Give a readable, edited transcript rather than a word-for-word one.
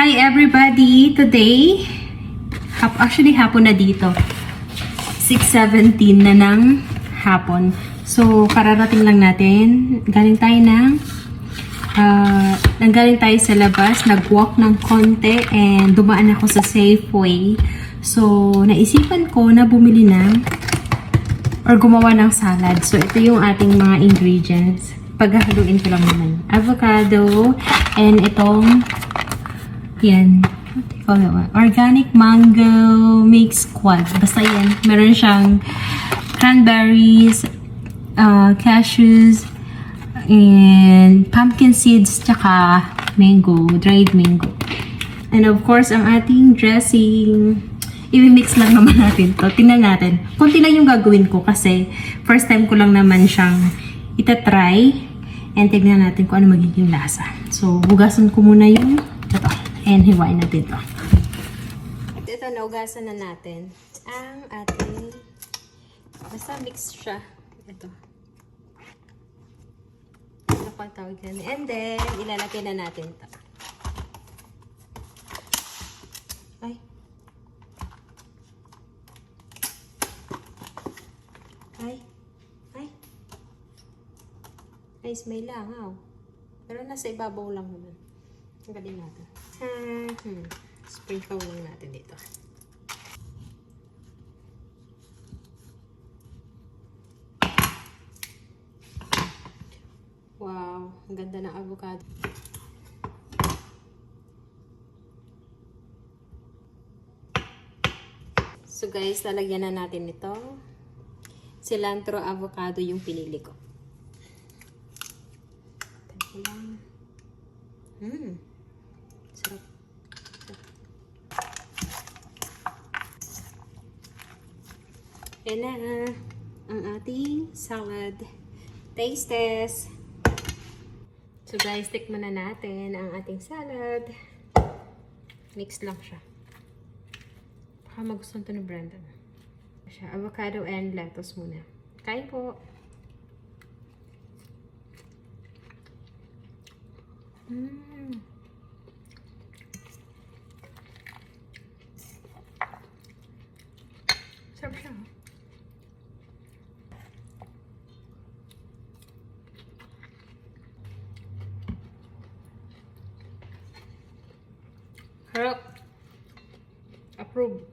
Hi everybody! Today, actually hapon na dito. 6:17 na ng hapon. So, kararating lang natin. Galing tayo sa labas. Nag-walk ng konti and dumaan ako sa Safeway. So, naisipan ko na bumili ng or gumawa ng salad. So, ito yung ating mga ingredients. Paghahaluin ko lang naman. Avocado and itong yan. Organic mango mix squad. Basta yan. Meron siyang cranberries, cashews, and pumpkin seeds, tsaka mango, dried mango. And of course, ang ating dressing. I-mix lang naman natin to. Tingnan natin. Kunti lang yung gagawin ko kasi first time ko lang naman siyang itatry. And tignan natin kung ano magiging lasa. So, hugasan ko muna yung ito. And hiwain natin ito. Ito, naugasan na natin ang ating basta mix siya. Ito. Ano pa tawag yan? And then, ilalagay na natin ito. Ay. Ay. Ay. Ay, may langaw. Pero nasa ibabaw lang naman. Ang galing natin. Sprinkle lang natin dito. Wow, ang ganda ng avocado. So guys, lalagyan na natin ito. Cilantro avocado yung pinili ko. Sarap. Yan na ang ating salad. Taste test. So guys, tikman na natin ang ating salad. Mix lang siya. Baka magustuhan ito ni Brenda. Avocado and lettuce muna. Kain po. Sarap siya. Harap. Approve.